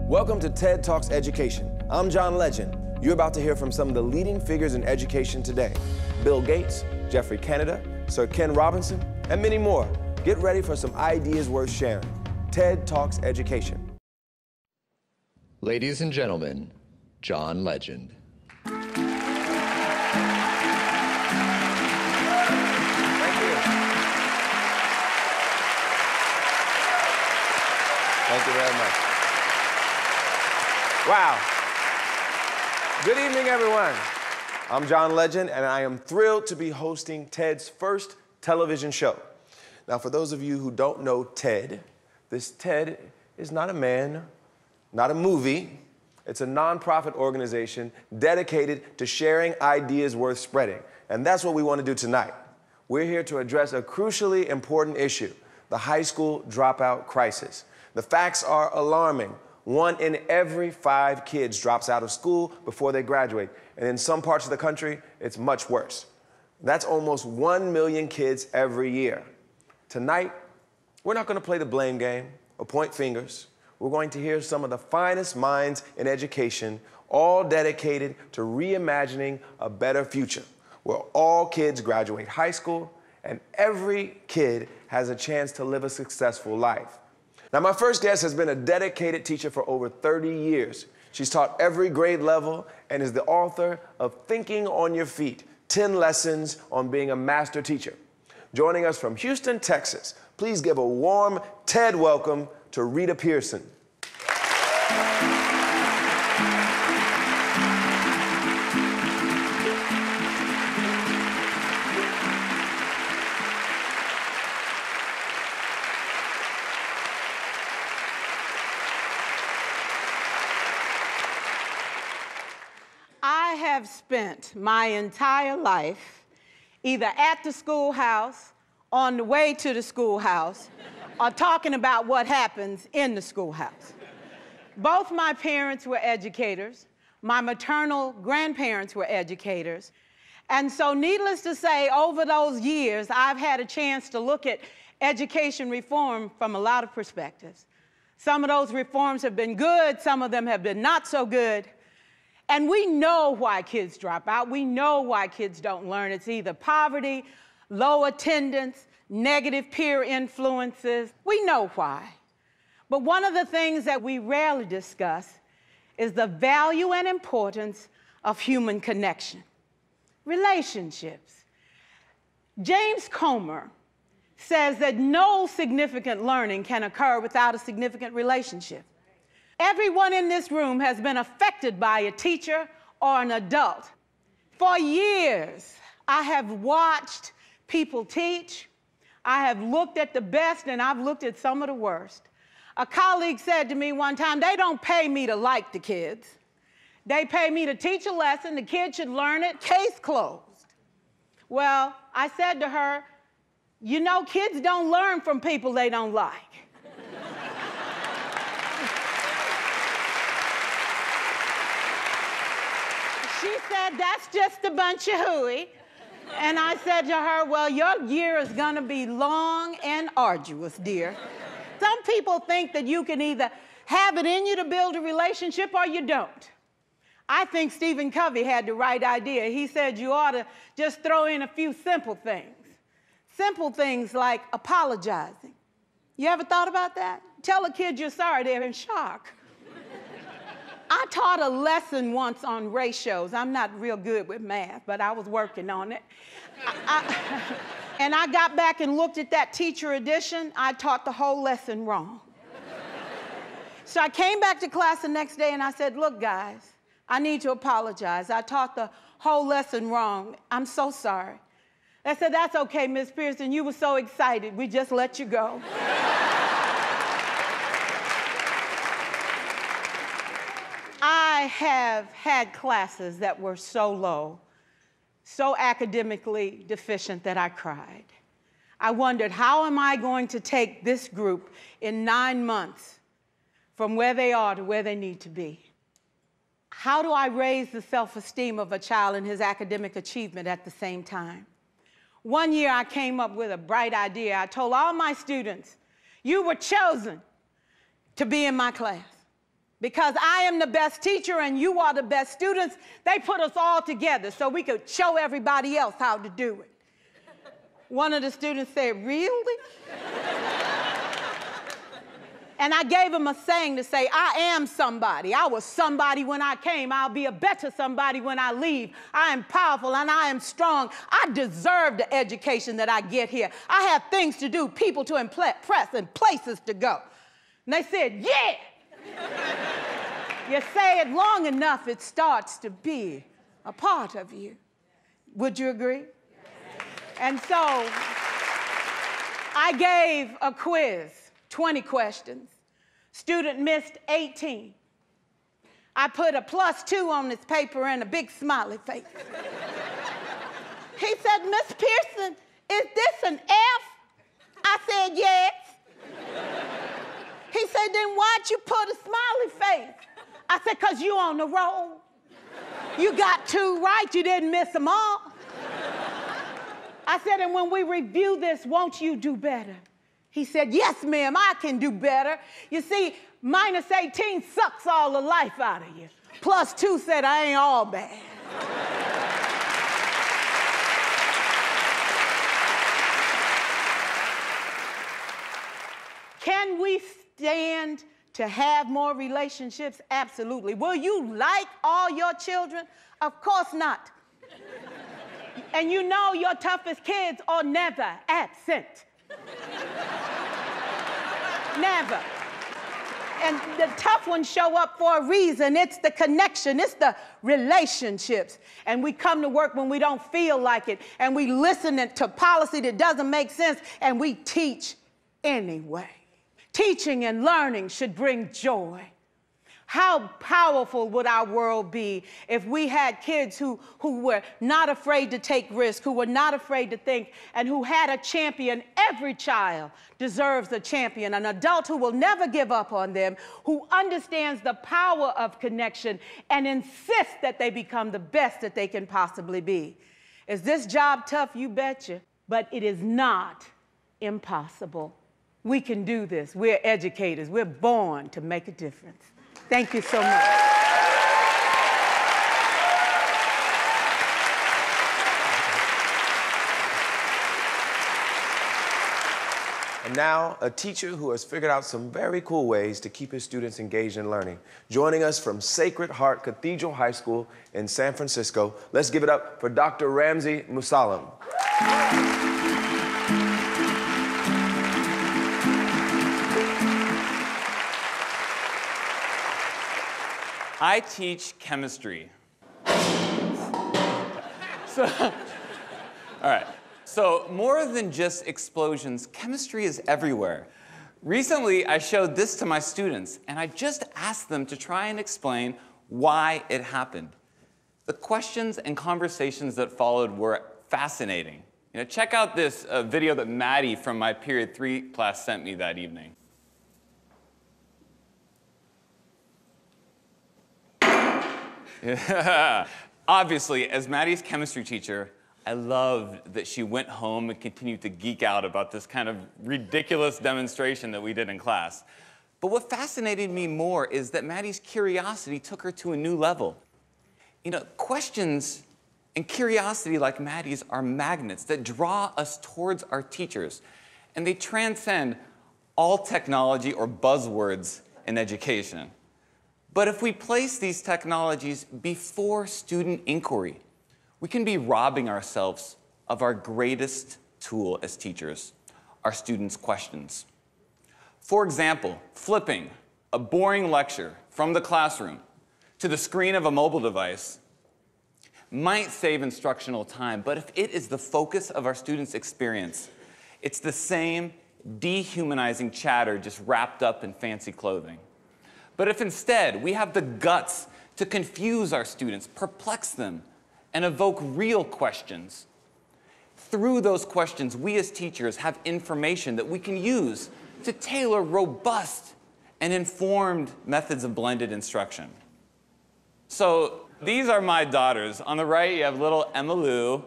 Welcome to TED Talks Education. I'm John Legend. You're about to hear from some of the leading figures in education today. Bill Gates, Geoffrey Canada, Sir Ken Robinson, and many more. Get ready for some ideas worth sharing. TED Talks Education. Ladies and gentlemen, John Legend. Thank you. Thank you very much. Wow. Good evening, everyone. I'm John Legend, and I am thrilled to be hosting TED's first television show. Now, for those of you who don't know TED, this TED is not a man, not a movie. It's a nonprofit organization dedicated to sharing ideas worth spreading. And that's what we want to do tonight. We're here to address a crucially important issue, the high school dropout crisis. The facts are alarming. 1 in every 5 kids drops out of school before they graduate. And in some parts of the country, it's much worse. That's almost 1 million kids every year. Tonight, we're not going to play the blame game or point fingers. We're going to hear some of the finest minds in education, all dedicated to reimagining a better future, where all kids graduate high school and every kid has a chance to live a successful life. Now, my first guest has been a dedicated teacher for over 30 years. She's taught every grade level and is the author of Thinking on Your Feet, 10 Lessons on Being a Master Teacher. Joining us from Houston, Texas, please give a warm TED welcome to Rita Pierson. I have spent my entire life either at the schoolhouse, on the way to the schoolhouse, or talking about what happens in the schoolhouse. Both my parents were educators. My maternal grandparents were educators. And so needless to say, over those years, I've had a chance to look at education reform from a lot of perspectives. Some of those reforms have been good, some of them have been not so good. And we know why kids drop out. We know why kids don't learn. It's either poverty, low attendance, negative peer influences. We know why. But one of the things that we rarely discuss is the value and importance of human connection, relationships. James Comer says that no significant learning can occur without a significant relationship. Everyone in this room has been affected by a teacher or an adult. For years, I have watched people teach. I have looked at the best and I've looked at some of the worst. A colleague said to me one time, they don't pay me to like the kids. They pay me to teach a lesson, the kids should learn it, case closed. Well, I said to her, you know, kids don't learn from people they don't like. She said, that's just a bunch of hooey. And I said to her, well, your year is gonna be long and arduous, dear. Some people think that you can either have it in you to build a relationship or you don't. I think Stephen Covey had the right idea. He said you ought to just throw in a few simple things. Simple things like apologizing. You ever thought about that? Tell a kid you're sorry, they're in shock. I taught a lesson once on ratios. I'm not real good with math, but I was working on it. And I got back and looked at that teacher edition. I taught the whole lesson wrong. So I came back to class the next day and I said, look, guys, I need to apologize. I taught the whole lesson wrong. I'm so sorry. They said, that's okay, Miss Pierson. You were so excited. We just let you go. I have had classes that were so low, so academically deficient that I cried. I wondered, how am I going to take this group in 9 months from where they are to where they need to be? How do I raise the self-esteem of a child and his academic achievement at the same time? One year I came up with a bright idea. I told all my students, you were chosen to be in my class. Because I am the best teacher and you are the best students, they put us all together so we could show everybody else how to do it. One of the students said, really? And I gave him a saying to say, I am somebody. I was somebody when I came. I'll be a better somebody when I leave. I am powerful and I am strong. I deserve the education that I get here. I have things to do, people to impress, and places to go. And they said, yeah. You say it long enough, it starts to be a part of you. Would you agree? And so I gave a quiz. 20 questions. Student missed 18. I put a +2 on this paper and a big smiley face. He said, Miss Pierson, is this an F? I said, yes. He said, then why'd you put a smiley face? I said, because you on the roll. You got 2 right, you didn't miss them all. I said, and when we review this, won't you do better? He said, yes, ma'am, I can do better. You see, -18 sucks all the life out of you. +2 said, I ain't all bad. Can we stand to have more relationships? Absolutely. Will you like all your children? Of course not. And you know your toughest kids are never absent. Never. And the tough ones show up for a reason. It's the connection. It's the relationships. And we come to work when we don't feel like it. And we listen to policy that doesn't make sense. And we teach anyway. Teaching and learning should bring joy. How powerful would our world be if we had kids who were not afraid to take risks, who were not afraid to think, and who had a champion? Every child deserves a champion, an adult who will never give up on them, who understands the power of connection and insists that they become the best that they can possibly be. Is this job tough? You betcha. But it is not impossible. We can do this. We're educators. We're born to make a difference. Thank you so much. And now, a teacher who has figured out some very cool ways to keep his students engaged in learning. Joining us from Sacred Heart Cathedral High School in San Francisco, let's give it up for Dr. Ramsey Musallam. I teach chemistry. All right. So more than just explosions, chemistry is everywhere. Recently, I showed this to my students, and I just asked them to try and explain why it happened. The questions and conversations that followed were fascinating. You know, check out this video that Maddie from my Period 3 class sent me that evening. Yeah. Obviously, as Maddie's chemistry teacher, I loved that she went home and continued to geek out about this kind of ridiculous demonstration that we did in class. But what fascinated me more is that Maddie's curiosity took her to a new level. You know, questions and curiosity like Maddie's are magnets that draw us towards our teachers, and they transcend all technology or buzzwords in education. But if we place these technologies before student inquiry, we can be robbing ourselves of our greatest tool as teachers, our students' questions. For example, flipping a boring lecture from the classroom to the screen of a mobile device might save instructional time, but if it is the focus of our students' experience, it's the same dehumanizing chatter just wrapped up in fancy clothing. But if instead we have the guts to confuse our students, perplex them, and evoke real questions, through those questions, we as teachers have information that we can use to tailor robust and informed methods of blended instruction. So these are my daughters. On the right, you have little Emma Lou,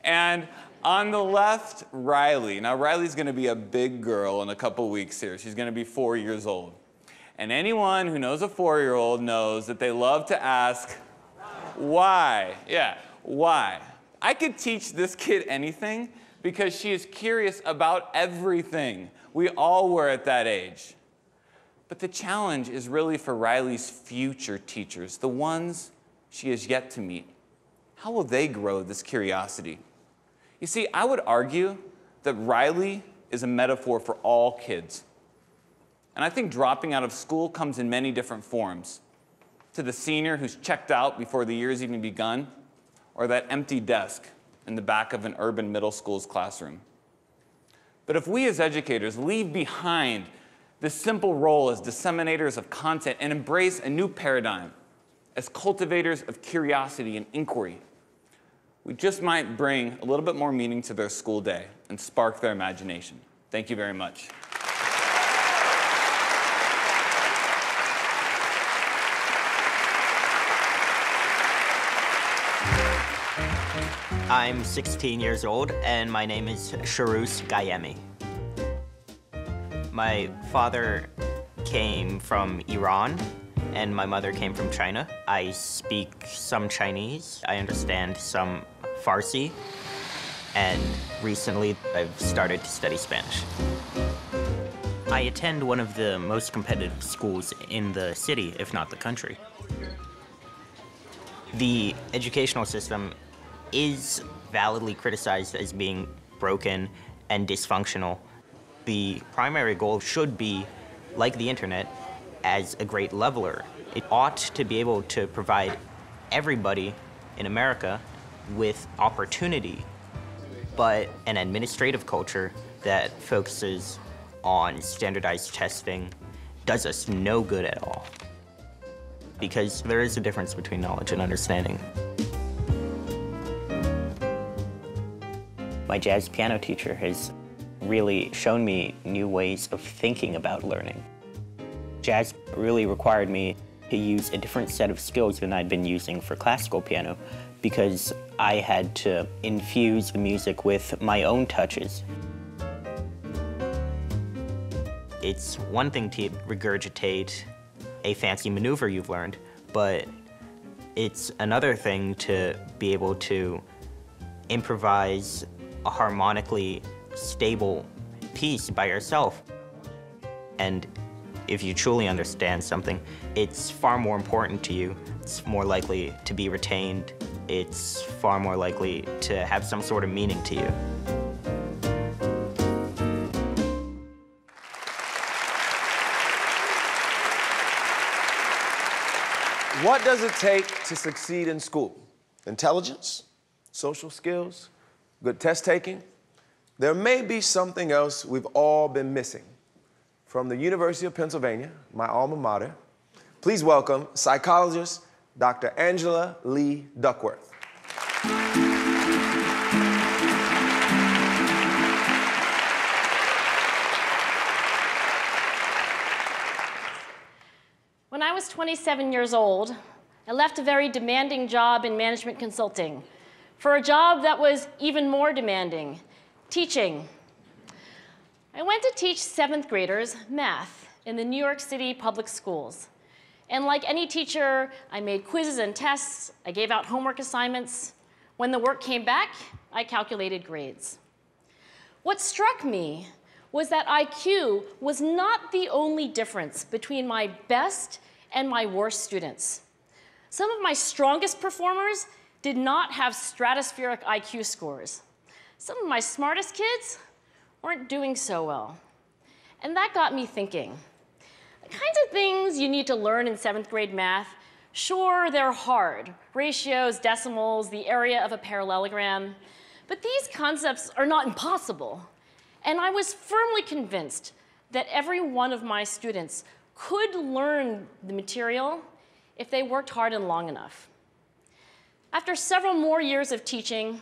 and on the left, Riley. Now, Riley's going to be a big girl in a couple weeks here. She's going to be 4 years old. And anyone who knows a 4-year-old knows that they love to ask, why? Yeah, why? I could teach this kid anything because she is curious about everything. We all were at that age. But the challenge is really for Riley's future teachers, the ones she has yet to meet. How will they grow this curiosity? You see, I would argue that Riley is a metaphor for all kids. And I think dropping out of school comes in many different forms. To the senior who's checked out before the year's even begun, or that empty desk in the back of an urban middle school's classroom. But if we as educators leave behind this simple role as disseminators of content and embrace a new paradigm as cultivators of curiosity and inquiry, we just might bring a little bit more meaning to their school day and spark their imagination. Thank you very much. I'm 16 years old, and my name is Sharus Gayemi. My father came from Iran, and my mother came from China. I speak some Chinese. I understand some Farsi, and recently I've started to study Spanish. I attend one of the most competitive schools in the city, if not the country. The educational system is validly criticized as being broken and dysfunctional. The primary goal should be, like the internet, as a great leveler. It ought to be able to provide everybody in America with opportunity, but an administrative culture that focuses on standardized testing does us no good at all. Because there is a difference between knowledge and understanding. My jazz piano teacher has really shown me new ways of thinking about learning. Jazz really required me to use a different set of skills than I'd been using for classical piano because I had to infuse the music with my own touches. It's one thing to regurgitate a fancy maneuver you've learned, but it's another thing to be able to improvise a harmonically stable piece by yourself. And if you truly understand something, it's far more important to you. It's more likely to be retained. It's far more likely to have some sort of meaning to you. What does it take to succeed in school? Intelligence, social skills, good test taking? There may be something else we've all been missing. From the University of Pennsylvania, my alma mater, please welcome psychologist Dr. Angela Lee Duckworth. When I was 27 years old, I left a very demanding job in management consulting for a job that was even more demanding, teaching. I went to teach 7th graders math in the New York City public schools. And like any teacher, I made quizzes and tests, I gave out homework assignments. When the work came back, I calculated grades. What struck me was that IQ was not the only difference between my best and my worst students. Some of my strongest performers did not have stratospheric IQ scores. Some of my smartest kids weren't doing so well. And that got me thinking. The kinds of things you need to learn in 7th grade math, sure, they're hard. Ratios, decimals, the area of a parallelogram. But these concepts are not impossible. And I was firmly convinced that every one of my students could learn the material if they worked hard and long enough. After several more years of teaching,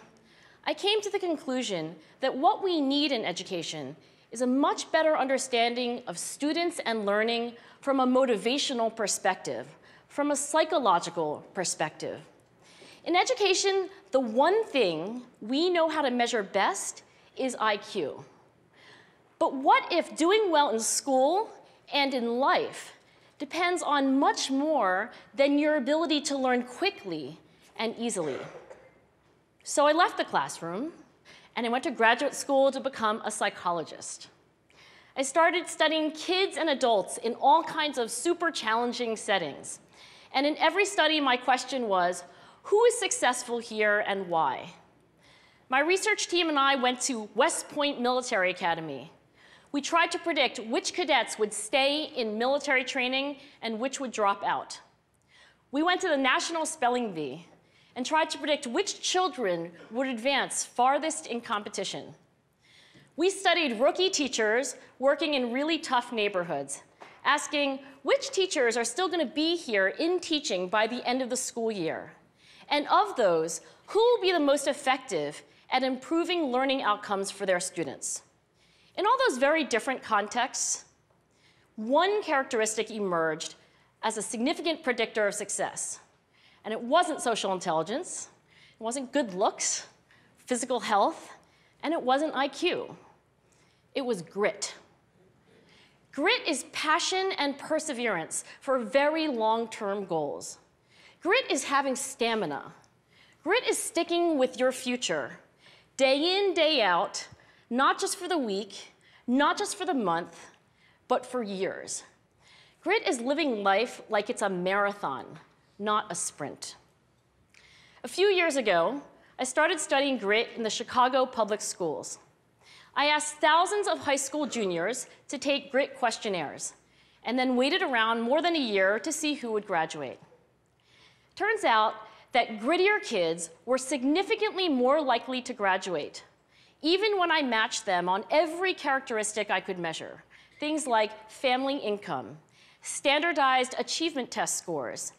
I came to the conclusion that what we need in education is a much better understanding of students and learning from a motivational perspective, from a psychological perspective. In education, the one thing we know how to measure best is IQ. But what if doing well in school and in life depends on much more than your ability to learn quickly and easily. So I left the classroom, and I went to graduate school to become a psychologist. I started studying kids and adults in all kinds of super challenging settings. And in every study, my question was, who is successful here and why? My research team and I went to West Point Military Academy. We tried to predict which cadets would stay in military training and which would drop out. We went to the National Spelling Bee and tried to predict which children would advance farthest in competition. We studied rookie teachers working in really tough neighborhoods, asking which teachers are still going to be here in teaching by the end of the school year. And of those, who will be the most effective at improving learning outcomes for their students? In all those very different contexts, one characteristic emerged as a significant predictor of success. And it wasn't social intelligence, it wasn't good looks, physical health, and it wasn't IQ. It was grit. Grit is passion and perseverance for very long-term goals. Grit is having stamina. Grit is sticking with your future, day in, day out, not just for the week, not just for the month, but for years. Grit is living life like it's a marathon, not a sprint. A few years ago, I started studying grit in the Chicago public schools. I asked thousands of high school juniors to take grit questionnaires, and then waited around more than a year to see who would graduate. Turns out that grittier kids were significantly more likely to graduate, even when I matched them on every characteristic I could measure. Things like family income, standardized achievement test scores,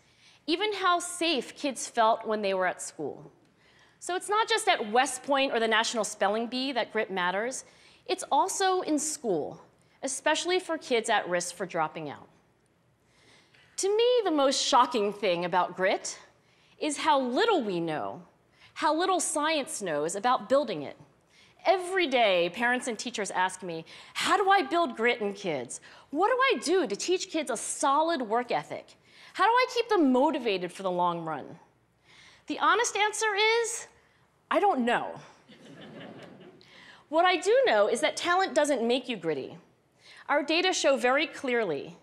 even how safe kids felt when they were at school. So it's not just at West Point or the National Spelling Bee that grit matters, it's also in school, especially for kids at risk for dropping out. To me, the most shocking thing about grit is how little we know, how little science knows about building it. Every day, parents and teachers ask me, how do I build grit in kids? What do I do to teach kids a solid work ethic? How do I keep them motivated for the long run? The honest answer is, I don't know. What I do know is that talent doesn't make you gritty. Our data show very clearly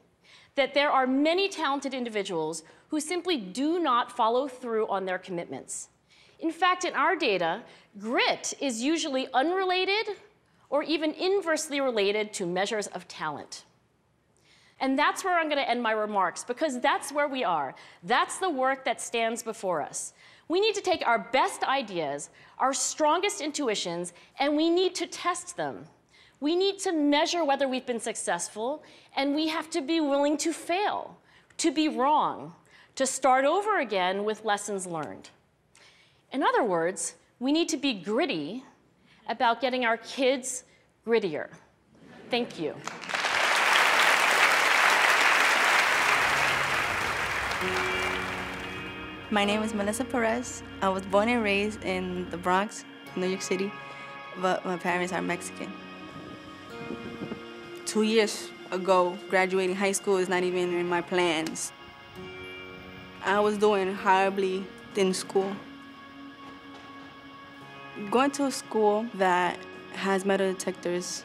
that there are many talented individuals who simply do not follow through on their commitments. In fact, in our data, grit is usually unrelated or even inversely related to measures of talent. And that's where I'm going to end my remarks, because that's where we are. That's the work that stands before us. We need to take our best ideas, our strongest intuitions, and we need to test them. We need to measure whether we've been successful, and we have to be willing to fail, to be wrong, to start over again with lessons learned. In other words, we need to be gritty about getting our kids grittier. Thank you. My name is Melinda Perez. I was born and raised in the Bronx, New York City, but my parents are Mexican. 2 years ago, graduating high school is not even in my plans. I was doing horribly in school. Going to a school that has metal detectors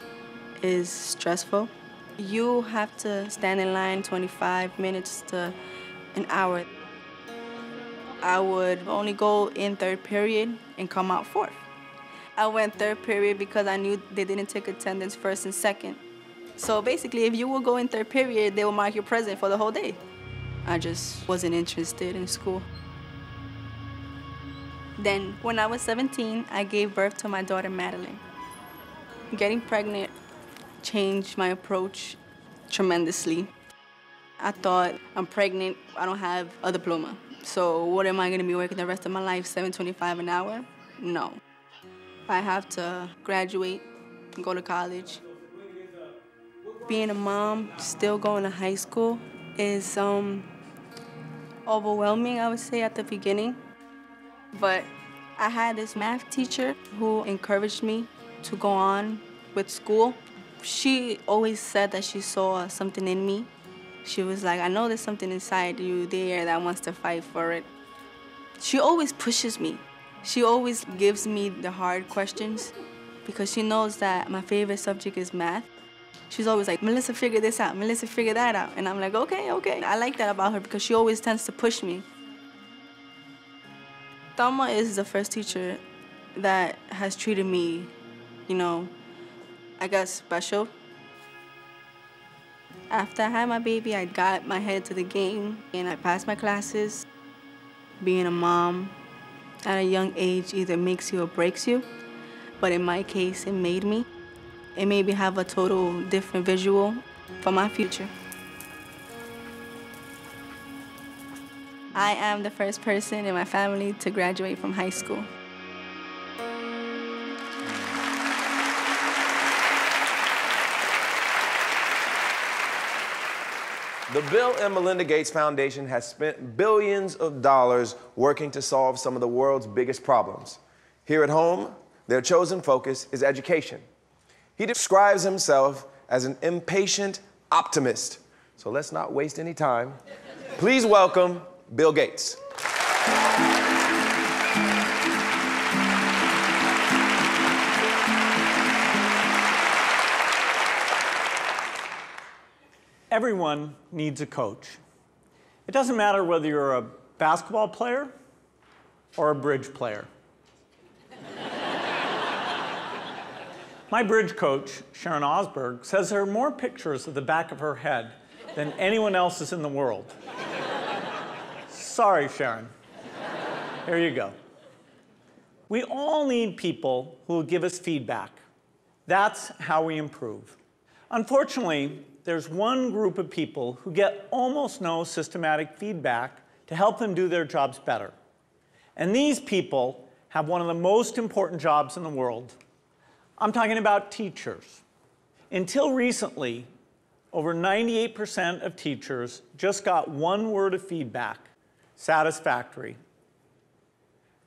is stressful. You have to stand in line 25 minutes to an hour. I would only go in third period and come out fourth. I went third period because I knew they didn't take attendance first and second. So basically, if you will go in third period, they will mark you present for the whole day. I just wasn't interested in school. Then, when I was 17, I gave birth to my daughter, Madeline. Getting pregnant changed my approach tremendously. I thought, I'm pregnant, I don't have a diploma. So what am I gonna be working the rest of my life, $7.25 an hour? No. I have to graduate and go to college. Being a mom, still going to high school, is overwhelming, I would say, at the beginning. But I had this math teacher who encouraged me to go on with school. She always said that she saw something in me. She was like, I know there's something inside you there that wants to fight for it. She always pushes me. She always gives me the hard questions because she knows that my favorite subject is math. She's always like, Melissa, figure this out. Melissa, figure that out. And I'm like, okay. I like that about her because she always tends to push me. Thelma is the first teacher that has treated me, I guess special. After I had my baby, I got my head to the game and I passed my classes. Being a mom at a young age either makes you or breaks you, but in my case, it made me. It made me have a total different visual for my future. I am the first person in my family to graduate from high school. The Bill and Melinda Gates Foundation has spent billions of dollars working to solve some of the world's biggest problems. Here at home, their chosen focus is education. He describes himself as an impatient optimist. So let's not waste any time. Please welcome Bill Gates. Everyone needs a coach. It doesn't matter whether you're a basketball player or a bridge player. My bridge coach, Sharon Osberg, says there are more pictures of the back of her head than anyone else's in the world. Sorry, Sharon. Here you go. We all need people who will give us feedback. That's how we improve. Unfortunately, there's one group of people who get almost no systematic feedback to help them do their jobs better. And these people have one of the most important jobs in the world. I'm talking about teachers. Until recently, over 98% of teachers just got one word of feedback: satisfactory.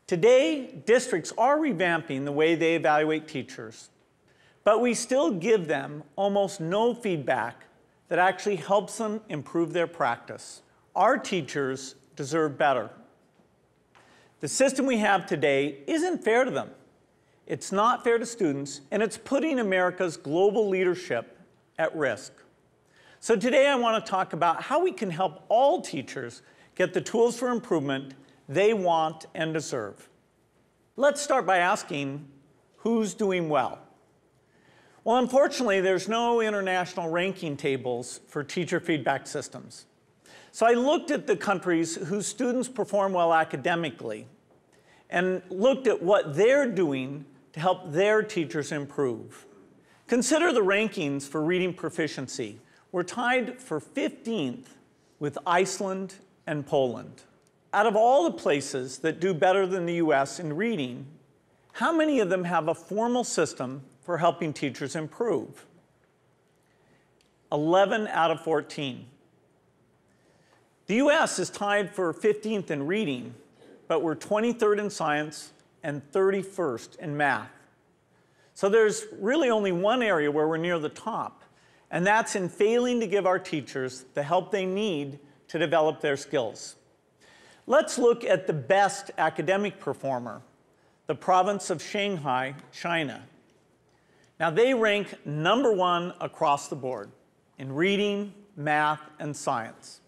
Today, districts are revamping the way they evaluate teachers, but we still give them almost no feedback that actually helps them improve their practice. Our teachers deserve better. The system we have today isn't fair to them. It's not fair to students, and it's putting America's global leadership at risk. So today I want to talk about how we can help all teachers get the tools for improvement they want and deserve. Let's start by asking, who's doing well? Well, unfortunately, there's no international ranking tables for teacher feedback systems. So I looked at the countries whose students perform well academically and looked at what they're doing to help their teachers improve. Consider the rankings for reading proficiency. We're tied for 15th with Iceland and Poland. Out of all the places that do better than the US in reading, how many of them have a formal system for helping teachers improve? 11 out of 14. The US is tied for 15th in reading, but we're 23rd in science and 31st in math. So there's really only one area where we're near the top, and that's in failing to give our teachers the help they need to develop their skills. Let's look at the best academic performer, the province of Shanghai, China. Now, they rank #1 across the board in reading, math, and science.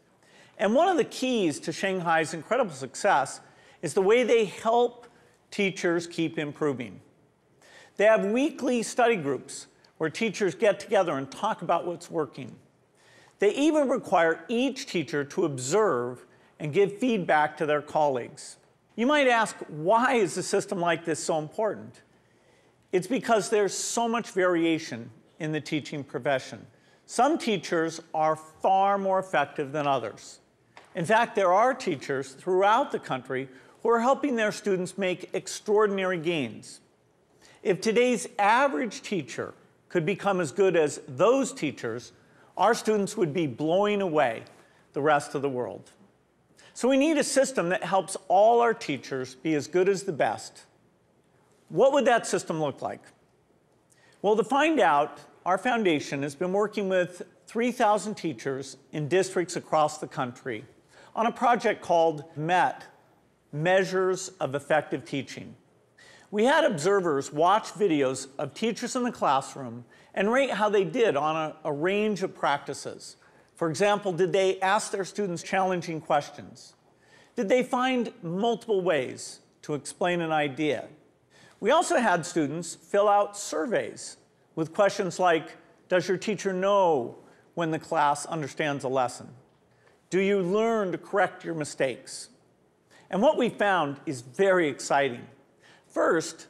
And one of the keys to Shanghai's incredible success is the way they help teachers keep improving. They have weekly study groups where teachers get together and talk about what's working. They even require each teacher to observe and give feedback to their colleagues. You might ask, why is a system like this so important? It's because there's so much variation in the teaching profession. Some teachers are far more effective than others. In fact, there are teachers throughout the country who are helping their students make extraordinary gains. If today's average teacher could become as good as those teachers, our students would be blowing away the rest of the world. So we need a system that helps all our teachers be as good as the best. What would that system look like? Well, to find out, our foundation has been working with 3,000 teachers in districts across the country on a project called MET, Measures of Effective Teaching. We had observers watch videos of teachers in the classroom and rate how they did on a range of practices. For example, did they ask their students challenging questions? Did they find multiple ways to explain an idea? We also had students fill out surveys with questions like, does your teacher know when the class understands a lesson? Do you learn to correct your mistakes? And what we found is very exciting. First,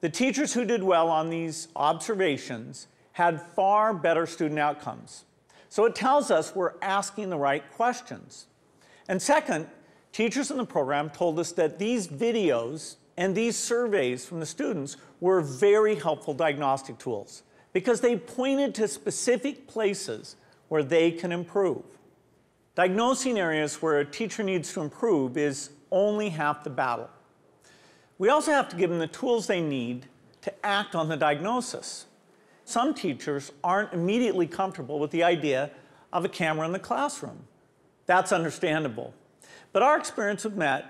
the teachers who did well on these observations had far better student outcomes. So it tells us we're asking the right questions. And second, teachers in the program told us that these videos and these surveys from the students were very helpful diagnostic tools because they pointed to specific places where they can improve. Diagnosing areas where a teacher needs to improve is only half the battle. We also have to give them the tools they need to act on the diagnosis. Some teachers aren't immediately comfortable with the idea of a camera in the classroom. That's understandable. But our experience with MET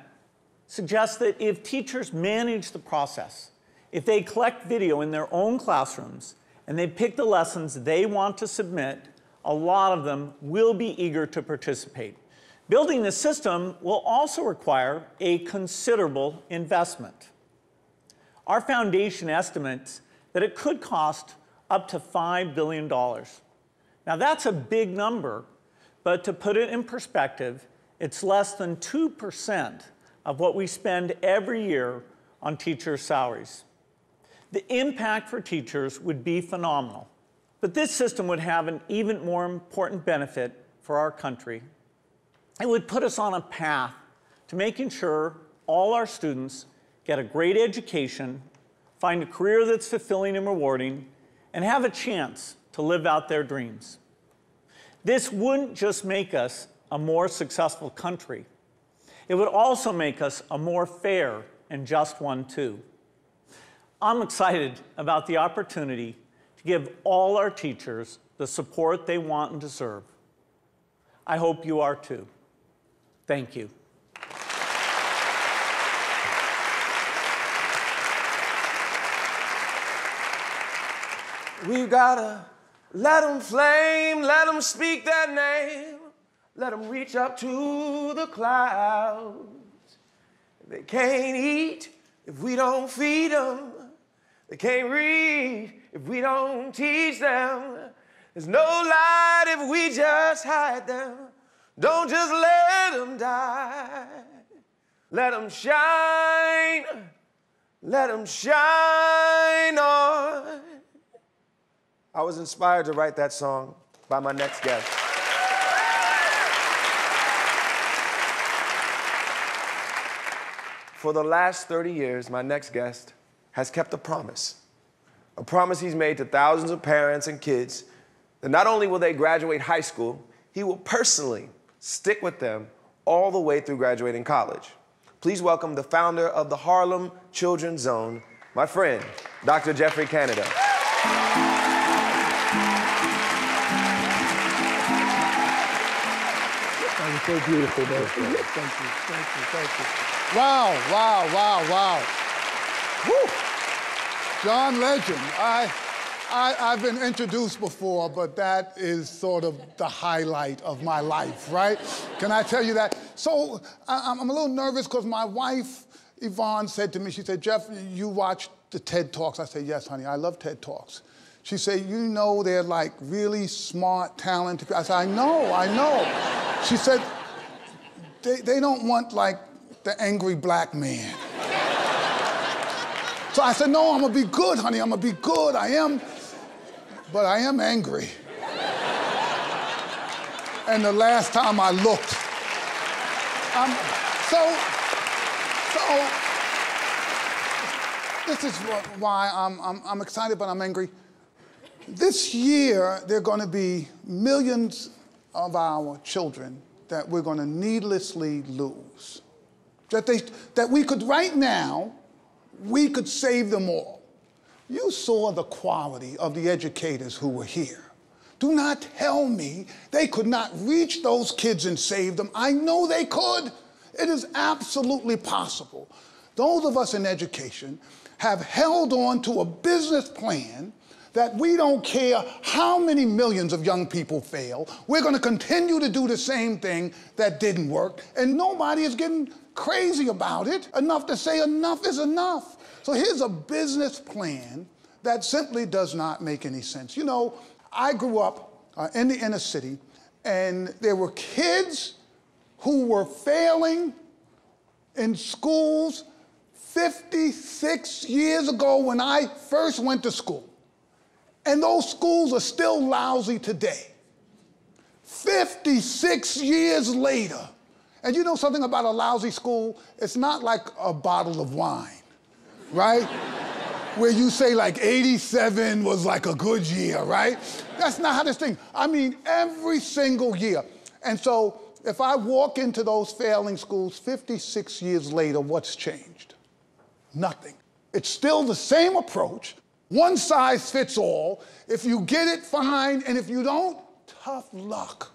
suggests that if teachers manage the process, if they collect video in their own classrooms and they pick the lessons they want to submit, a lot of them will be eager to participate. Building the system will also require a considerable investment. Our foundation estimates that it could cost up to $5 billion. Now that's a big number, but to put it in perspective, it's less than 2% of what we spend every year on teachers' salaries. The impact for teachers would be phenomenal, but this system would have an even more important benefit for our country. It would put us on a path to making sure all our students get a great education, find a career that's fulfilling and rewarding, and have a chance to live out their dreams. This wouldn't just make us a more successful country. It would also make us a more fair and just one, too. I'm excited about the opportunity to give all our teachers the support they want and deserve. I hope you are, too. Thank you. We gotta let them flame, let them speak their name, let them reach up to the clouds. They can't eat if we don't feed them. They can't read if we don't teach them. There's no light if we just hide them. Don't just let them die. Let them shine. Let them shine on. I was inspired to write that song by my next guest. For the last 30 years, my next guest has kept a promise he's made to thousands of parents and kids that not only will they graduate high school, he will personally stick with them all the way through graduating college. Please welcome the founder of the Harlem Children's Zone, my friend, Dr. Geoffrey Canada. That was so beautiful, man. Thank you, thank you. Wow, wow, wow, wow. Woo! John Legend. I've been introduced before, but that is sort of the highlight of my life, right? Can I tell you that? So I'm a little nervous because my wife, Yvonne, said to me, she said, Jeff, you watch the TED Talks? I said, yes, honey, I love TED Talks. She said, you know they're like really smart, talented people. I said, I know. She said, they don't want like the angry black man. So I said, no, I'm gonna be good, honey, I'm gonna be good, I am. But I am angry. And the last time I looked, this is why I'm excited, but I'm angry. This year, there are going to be millions of our children that we're going to needlessly lose. That we could, right now, we could save them all. You saw the quality of the educators who were here. Do not tell me they could not reach those kids and save them. I know they could. It is absolutely possible. Those of us in education have held on to a business plan that we don't care how many millions of young people fail. We're going to continue to do the same thing that didn't work, and nobody is getting crazy about it enough to say enough is enough. So here's a business plan that simply does not make any sense. You know, I grew up in the inner city, and there were kids who were failing in schools 56 years ago when I first went to school. And those schools are still lousy today. 56 years later. And you know something about a lousy school? It's not like a bottle of wine, right? Where you say like 87 was like a good year, right? That's not how this thing, I mean, every single year. And so if I walk into those failing schools 56 years later, what's changed? Nothing. It's still the same approach. One size fits all. If you get it, fine. And if you don't, tough luck.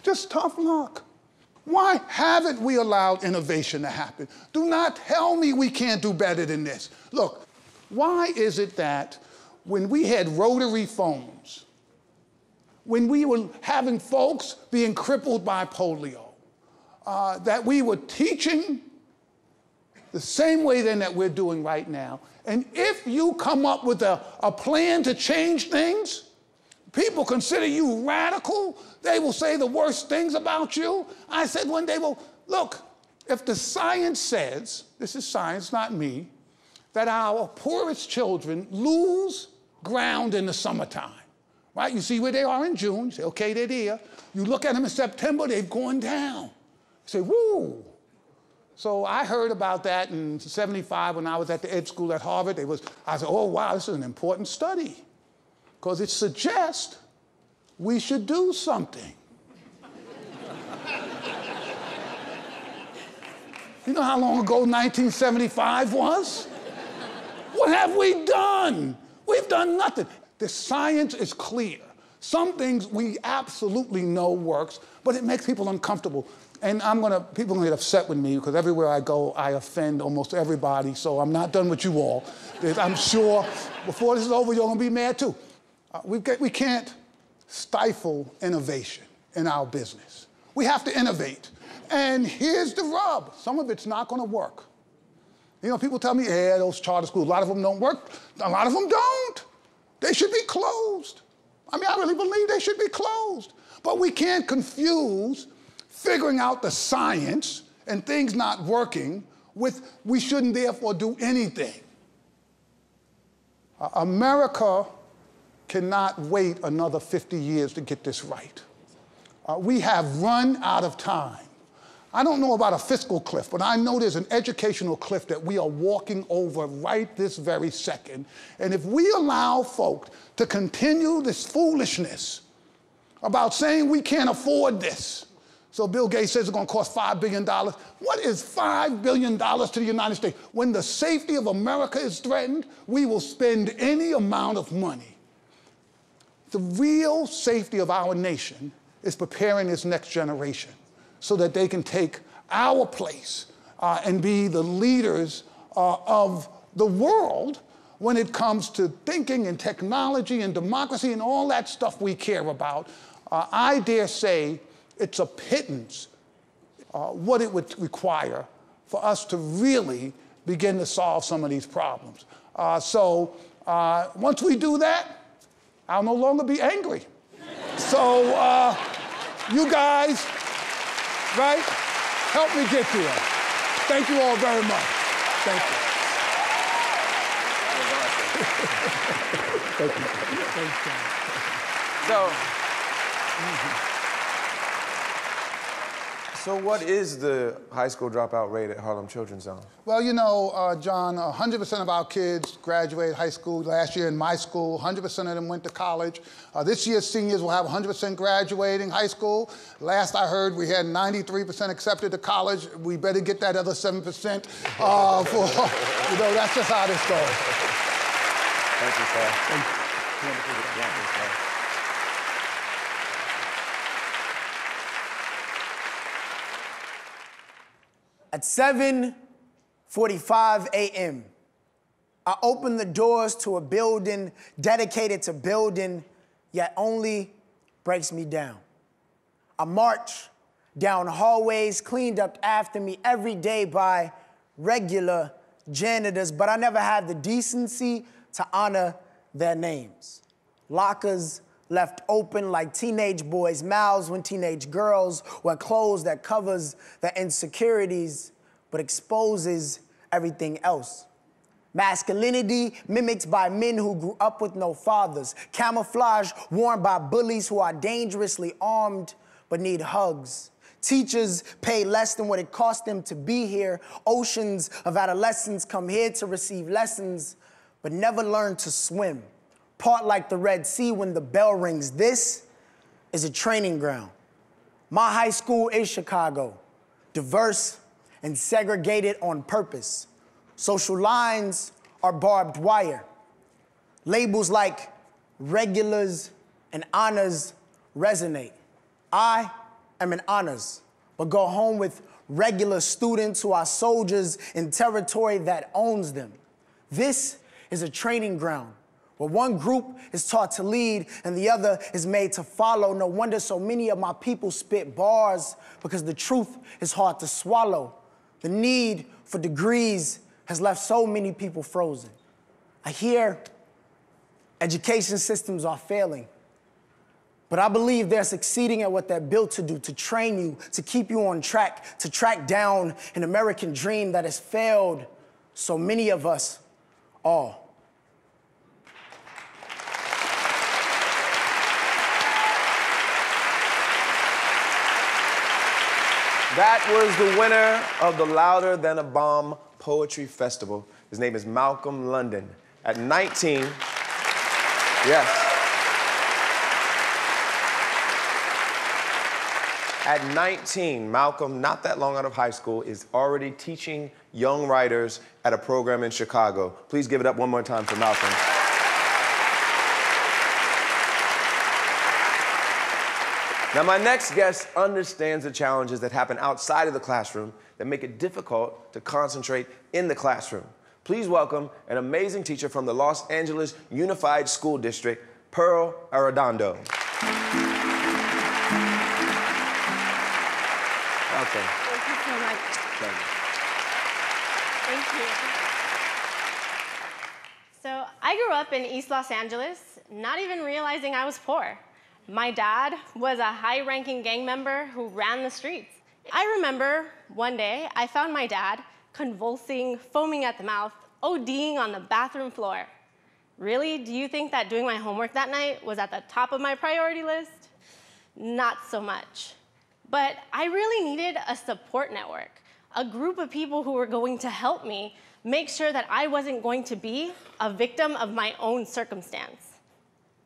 Just tough luck. Why haven't we allowed innovation to happen? Do not tell me we can't do better than this. Look, why is it that when we had rotary phones, when we were having folks being crippled by polio, that we were teaching the same way then that we're doing right now? And if you come up with a plan to change things, people consider you radical. They will say the worst things about you. I said one day, well, look, if the science says, this is science, not me, that our poorest children lose ground in the summertime, right? You see where they are in June, you say, okay, they're there. You look at them in September, they've gone down. You say, woo. So I heard about that in '75 when I was at the ed school at Harvard. I said, oh, wow, this is an important study because it suggests we should do something. You know how long ago 1975 was? What have we done? We've done nothing. The science is clear. Some things we absolutely know works, but it makes people uncomfortable. And people are gonna get upset with me because everywhere I go, I offend almost everybody, so I'm not done with you all. I'm sure before this is over, you're gonna be mad too. We can't stifle innovation in our business. We have to innovate. And here's the rub. Some of it's not gonna work. You know, people tell me, yeah, those charter schools, a lot of them don't work. A lot of them don't. They should be closed. I mean, I really believe they should be closed. But we can't confuse figuring out the science and things not working with we shouldn't therefore do anything. America cannot wait another 50 years to get this right. We have run out of time. I don't know about a fiscal cliff, but I know there's an educational cliff that we are walking over right this very second. And if we allow folk to continue this foolishness about saying we can't afford this, so Bill Gates says it's going to cost $5 billion. What is $5 billion to the United States? When the safety of America is threatened, we will spend any amount of money. The real safety of our nation is preparing this next generation so that they can take our place and be the leaders of the world when it comes to thinking and technology and democracy and all that stuff we care about. I dare say it's a pittance what it would require for us to really begin to solve some of these problems. So once we do that, I'll no longer be angry. So you guys, right, help me get there. Thank you all very much. Thank you. Thank you. Thanks, John. So what is the high school dropout rate at Harlem Children's Zone? Well, you know, John, 100% of our kids graduated high school. Last year in my school, 100% of them went to college. This year, seniors will have 100% graduating high school. Last I heard, we had 93% accepted to college. We better get that other 7% you know, that's just how this goes. Thank you, sir. Thank you. At 7:45 a.m., I opened the doors to a building dedicated to building, yet only breaks me down. I march down hallways cleaned up after me every day by regular janitors, but I never had the decency to honor their names. Lockers left open like teenage boys' mouths when teenage girls wear clothes that covers their insecurities but exposes everything else. Masculinity mimicked by men who grew up with no fathers. Camouflage worn by bullies who are dangerously armed but need hugs. Teachers pay less than what it cost them to be here. Oceans of adolescents come here to receive lessons but never learn to swim. Part like the Red Sea when the bell rings. This is a training ground. My high school is Chicago, diverse and segregated on purpose. Social lines are barbed wire. Labels like regulars and honors resonate. I am in honors, but go home with regular students who are soldiers in territory that owns them. This is a training ground where one group is taught to lead and the other is made to follow. No wonder so many of my people spit bars, because the truth is hard to swallow. The need for degrees has left so many people frozen. I hear education systems are failing, but I believe they're succeeding at what they're built to do, to train you, to keep you on track, to track down an American dream that has failed so many of us all. That was the winner of the Louder Than a Bomb Poetry Festival. His name is Malcolm London. At 19, yes. At 19, Malcolm, not that long out of high school, is already teaching young writers at a program in Chicago. Please give it up one more time for Malcolm. Now, my next guest understands the challenges that happen outside of the classroom that make it difficult to concentrate in the classroom. Please welcome an amazing teacher from the Los Angeles Unified School District, Pearl Arredondo. Welcome. Thank you so much. Thank you. So I grew up in East Los Angeles, not even realizing I was poor. My dad was a high-ranking gang member who ran the streets. I remember one day I found my dad convulsing, foaming at the mouth, ODing on the bathroom floor. Really? Do you think that doing my homework that night was at the top of my priority list? Not so much. But I really needed a support network, a group of people who were going to help me make sure that I wasn't going to be a victim of my own circumstance.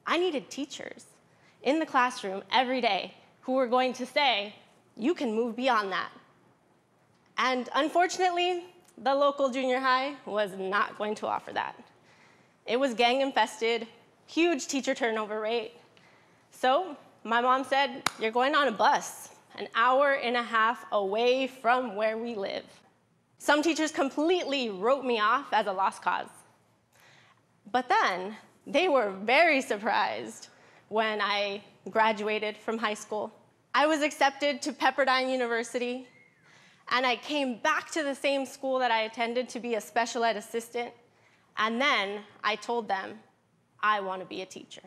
I needed teachers in the classroom every day who were going to say, you can move beyond that. And unfortunately, the local junior high was not going to offer that. It was gang infested, huge teacher turnover rate. So my mom said, you're going on a bus, an hour and a half away from where we live. Some teachers completely wrote me off as a lost cause. But then they were very surprised when I graduated from high school. I was accepted to Pepperdine University, and I came back to the same school that I attended to be a special ed assistant, and then I told them, I want to be a teacher.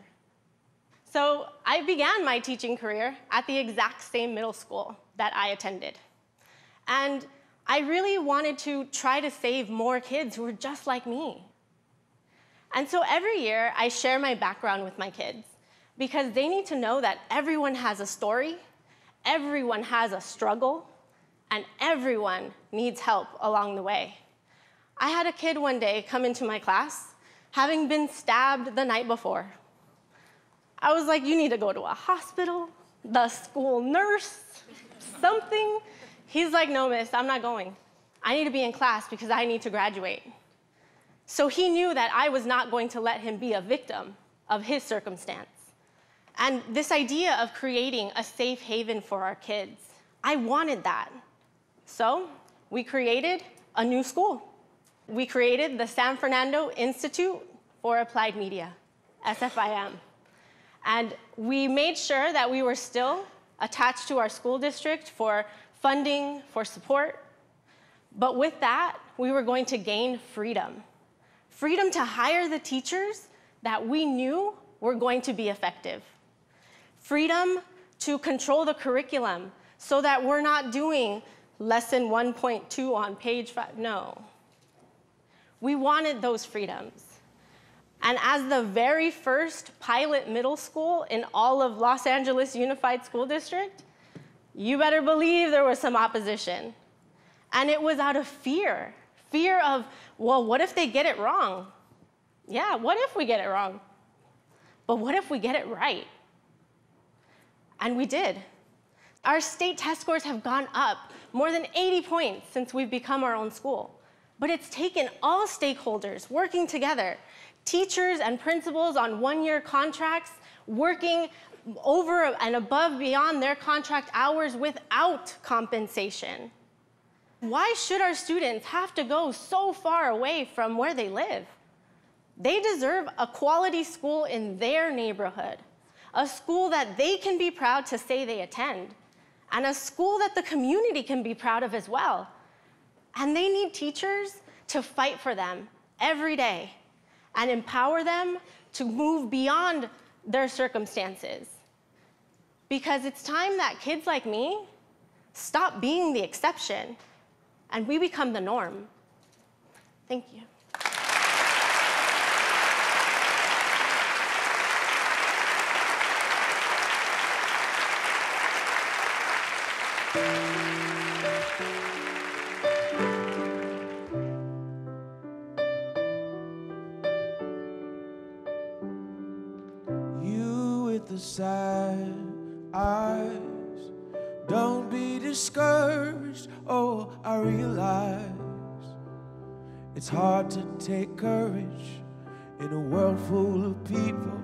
So I began my teaching career at the exact same middle school that I attended. And I really wanted to try to save more kids who were just like me. And so every year, I share my background with my kids, because they need to know that everyone has a story, everyone has a struggle, and everyone needs help along the way. I had a kid one day come into my class having been stabbed the night before. I was like, you need to go to a hospital, the school nurse, something. He's like, no, miss, I'm not going. I need to be in class because I need to graduate. So he knew that I was not going to let him be a victim of his circumstance. And this idea of creating a safe haven for our kids, I wanted that. So we created a new school. We created the San Fernando Institute for Applied Media, SFIM. And we made sure that we were still attached to our school district for funding, for support. But with that, we were going to gain freedom. Freedom to hire the teachers that we knew were going to be effective. Freedom to control the curriculum so that we're not doing lesson 1.2 on page 5. No. We wanted those freedoms. And as the very first pilot middle school in all of Los Angeles Unified School District, you better believe there was some opposition. And it was out of fear. Fear of, well, what if they get it wrong? Yeah, what if we get it wrong? But what if we get it right? And we did. Our state test scores have gone up more than 80 points since we've become our own school. But it's taken all stakeholders working together, teachers and principals on one-year contracts, working over and above beyond their contract hours without compensation. Why should our students have to go so far away from where they live? They deserve a quality school in their neighborhood, a school that they can be proud to say they attend, and a school that the community can be proud of as well. And they need teachers to fight for them every day and empower them to move beyond their circumstances. Because it's time that kids like me stop being the exception and we become the norm. Thank you. The sad eyes, don't be discouraged. Oh, I realize it's hard to take courage in a world full of people.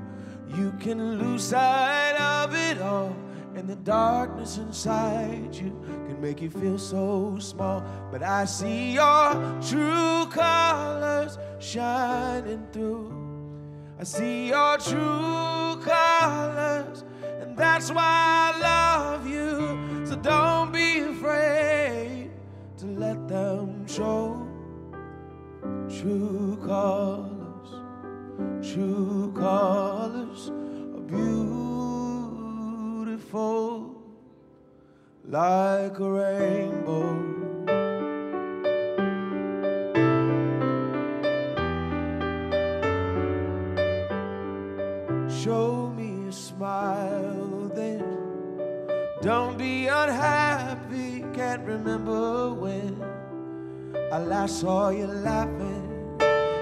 You can lose sight of it all, and the darkness inside you can make you feel so small. But I see your true colors shining through. I see your true colors, and that's why I love you. So don't be afraid to let them show. True colors are beautiful like a rainbow. Show me a smile then. Don't be unhappy, can't remember when I last saw you laughing.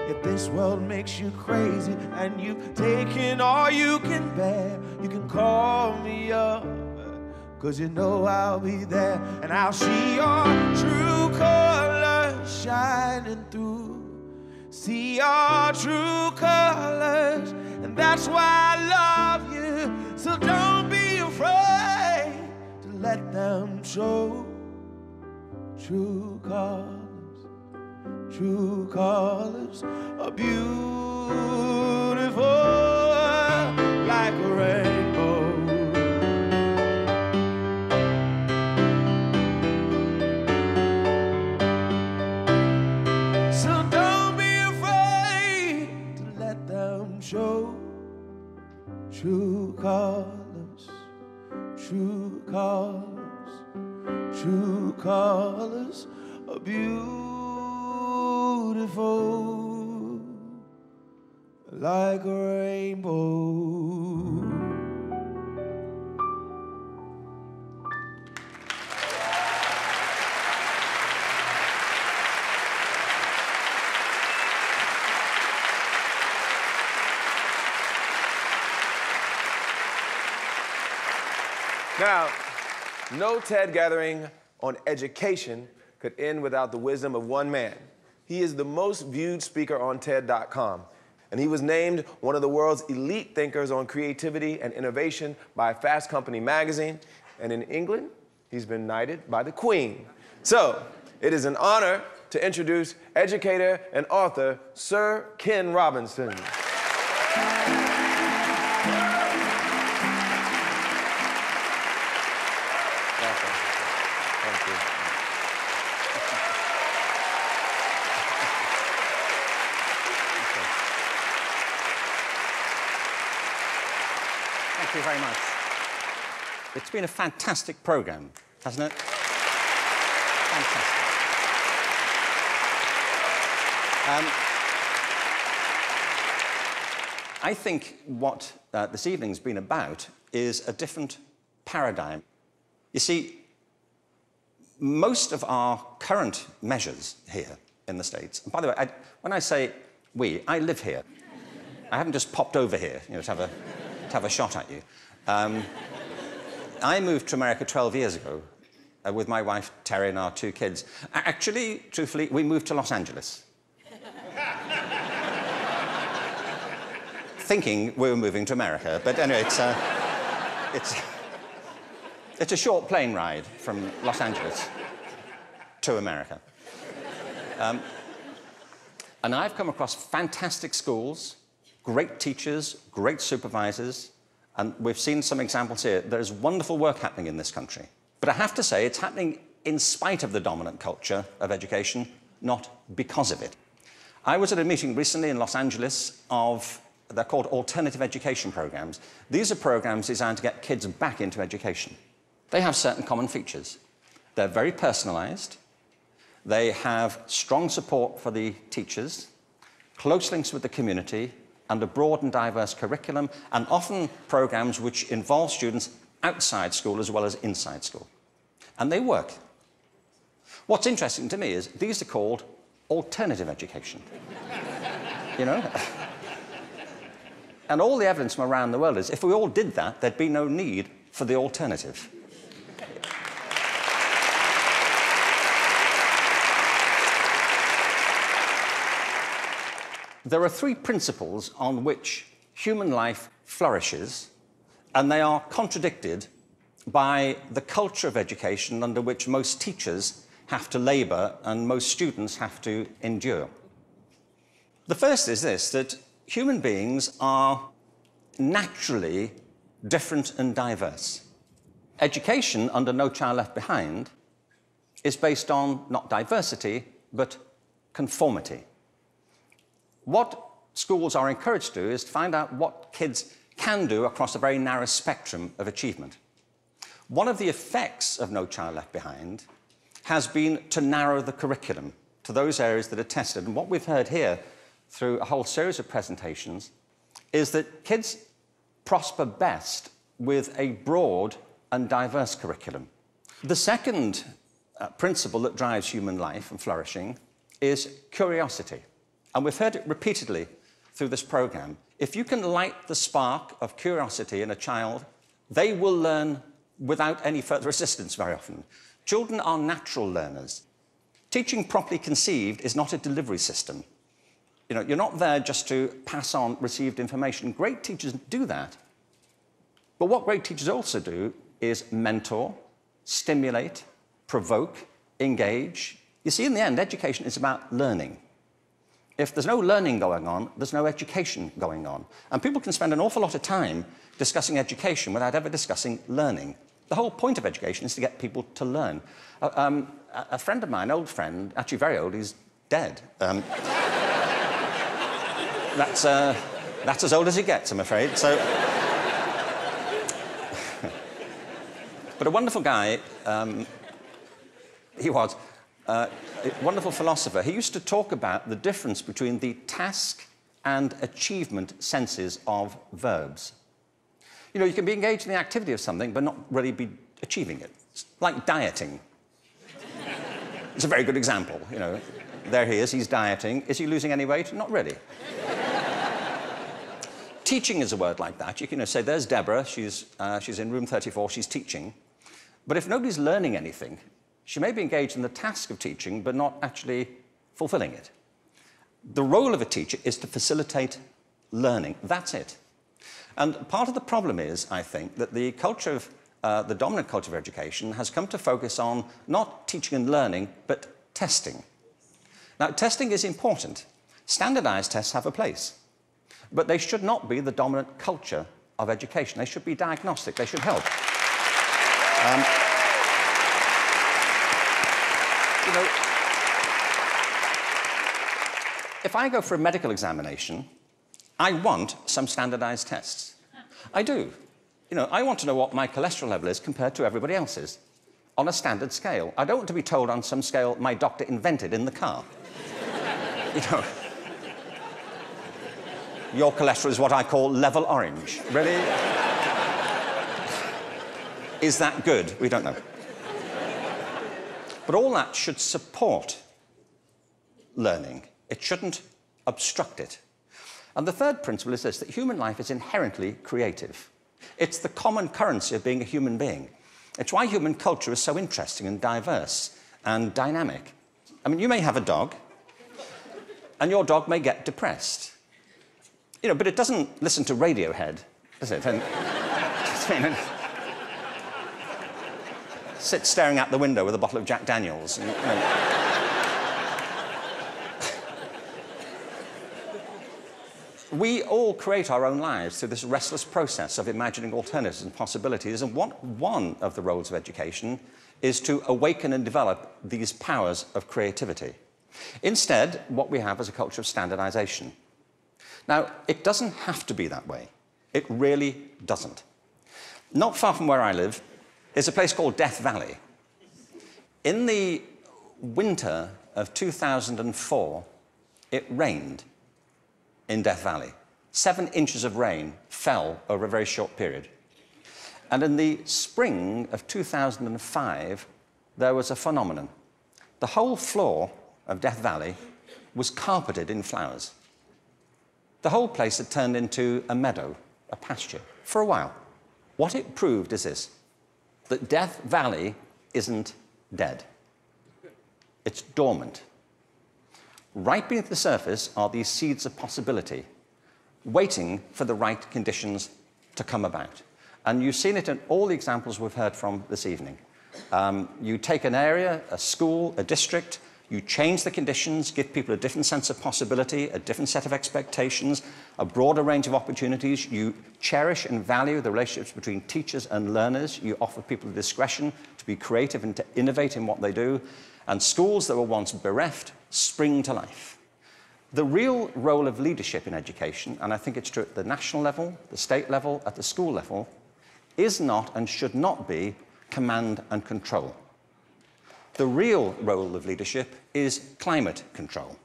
If this world makes you crazy and you've taken all you can bear, you can call me up, 'cause you know I'll be there. And I'll see your true colors shining through. See your true colors, and that's why I love you. So don't be afraid to let them show. True colors are beautiful like a rainbow. So don't be afraid to let them show. True colors are beautiful like a rainbow. Now, no TED gathering on education could end without the wisdom of one man. He is the most viewed speaker on TED.com, and he was named one of the world's elite thinkers on creativity and innovation by Fast Company magazine, and in England, he's been knighted by the Queen. So, it is an honor to introduce educator and author Sir Ken Robinson. Thank you very much. It's been a fantastic program, hasn't it? Fantastic. I think what this evening's been about is a different paradigm. You see, most of our current measures here in the States, and by the way, when I say we, I live here. I haven't just popped over here, you know, to have a shot at you. I moved to America 12 years ago with my wife, Terry, and our 2 kids. Actually, truthfully, we moved to Los Angeles. Thinking we were moving to America. But anyway, it's a short plane ride from Los Angeles to America. And I've come across fantastic schools, great teachers, great supervisors, and we've seen some examples here. There's wonderful work happening in this country. But I have to say, it's happening in spite of the dominant culture of education, not because of it. I was at a meeting recently in Los Angeles they're called alternative education programs. These are programs designed to get kids back into education. They have certain common features. They're very personalized. They have strong support for the teachers, close links with the community, and a broad and diverse curriculum, and often programs which involve students outside school as well as inside school. And they work. What's interesting to me is these are called alternative education. You know? And all the evidence from around the world is if we all did that, there'd be no need for the alternative. There are 3 principles on which human life flourishes, and they are contradicted by the culture of education under which most teachers have to labour and most students have to endure. The first is this, that human beings are naturally different and diverse. Education under No Child Left Behind is based on not diversity, but conformity. What schools are encouraged to do is to find out what kids can do across a very narrow spectrum of achievement. One of the effects of No Child Left Behind has been to narrow the curriculum to those areas that are tested. And what we've heard here through a whole series of presentations is that kids prosper best with a broad and diverse curriculum. The second principle that drives human life and flourishing is curiosity. And we've heard it repeatedly through this program. If you can light the spark of curiosity in a child, they will learn without any further assistance very often. Children are natural learners. Teaching properly conceived is not a delivery system. You know, you're not there just to pass on received information. Great teachers do that. But what great teachers also do is mentor, stimulate, provoke, engage. You see, in the end, education is about learning. If there's no learning going on, there's no education going on. And people can spend an awful lot of time discussing education without ever discussing learning. The whole point of education is to get people to learn. A friend of mine, old friend, actually very old, he's dead. That's as old as it gets, I'm afraid. So, but a wonderful guy, he was. A wonderful philosopher. He used to talk about the difference between the task and achievement senses of verbs. You know, you can be engaged in the activity of something, but not really be achieving it. It's like dieting. It's a very good example, you know. There he is, he's dieting. Is he losing any weight? Not really. Teaching is a word like that. You can say, there's Deborah, she's in room 34, she's teaching. But if nobody's learning anything, she may be engaged in the task of teaching, but not actually fulfilling it. The role of a teacher is to facilitate learning. That's it. And part of the problem is, I think, that the culture of, the dominant culture of education has come to focus on not teaching and learning, but testing. Now, testing is important. Standardized tests have a place, but they should not be the dominant culture of education. They should be diagnostic. They should help. You know, if I go for a medical examination, I want some standardized tests. I do. You know, I want to know what my cholesterol level is compared to everybody else's on a standard scale. I don't want to be told on some scale my doctor invented in the car. You know, your cholesterol is what I call level orange. Really? Is that good? We don't know. But all that should support learning. It shouldn't obstruct it. And the third principle is this, that human life is inherently creative. It's the common currency of being a human being. It's why human culture is so interesting and diverse and dynamic. I mean, you may have a dog, and your dog may get depressed. You know, but it doesn't listen to Radiohead, does it? And sit staring out the window with a bottle of Jack Daniels. And, you know. We all create our own lives through this restless process of imagining alternatives and possibilities, and one of the roles of education is to awaken and develop these powers of creativity. Instead, what we have is a culture of standardization. Now, it doesn't have to be that way. It really doesn't. Not far from where I live is a place called Death Valley. In the winter of 2004, it rained in Death Valley. 7 inches of rain fell over a very short period. And in the spring of 2005, there was a phenomenon. The whole floor of Death Valley was carpeted in flowers. The whole place had turned into a meadow, a pasture, for a while. What it proved is this, that Death Valley isn't dead. It's dormant. Right beneath the surface are these seeds of possibility, waiting for the right conditions to come about. And you've seen it in all the examples we've heard from this evening. You take an area, a school, a district, you change the conditions, give people a different sense of possibility, a different set of expectations, a broader range of opportunities. You cherish and value the relationships between teachers and learners. You offer people the discretion to be creative and to innovate in what they do. And schools that were once bereft spring to life. The real role of leadership in education, and I think it's true at the national level, the state level, at the school level, is not and should not be command and control. The real role of leadership is climate control,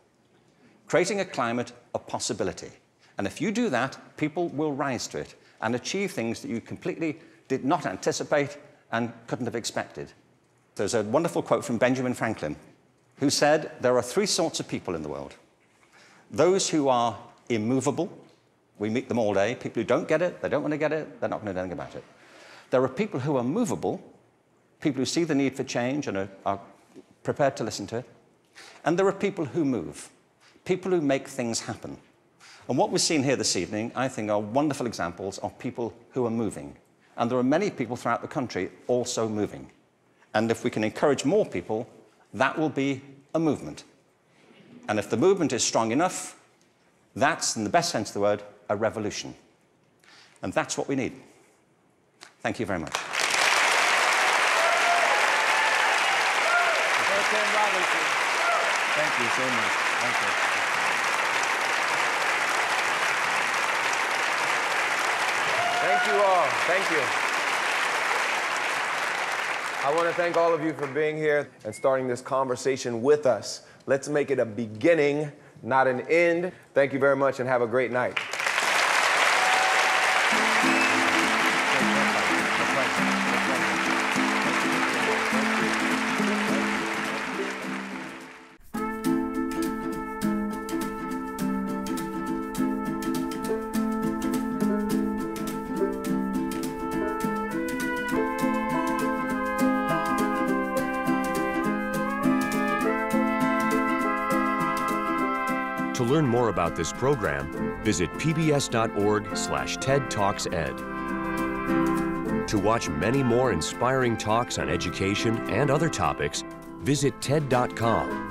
creating a climate of possibility. And if you do that, people will rise to it and achieve things that you completely did not anticipate and couldn't have expected. There's a wonderful quote from Benjamin Franklin, who said, there are 3 sorts of people in the world. Those who are immovable, we meet them all day, people who don't get it, they don't want to get it, they're not going to do anything about it. There are people who are movable, people who see the need for change and are prepared to listen to it. And there are people who move, people who make things happen. And what we've seen here this evening, I think, are wonderful examples of people who are moving. And there are many people throughout the country also moving. And if we can encourage more people, that will be a movement. And if the movement is strong enough, that's, in the best sense of the word, a revolution. And that's what we need. Thank you very much. Thank you so much. Thank you. Thank you all. Thank you. I want to thank all of you for being here and starting this conversation with us. Let's make it a beginning, not an end. Thank you very much and have a great night. To learn more about this program, visit pbs.org/TED-Talks-Ed. To watch many more inspiring talks on education and other topics, visit TED.com.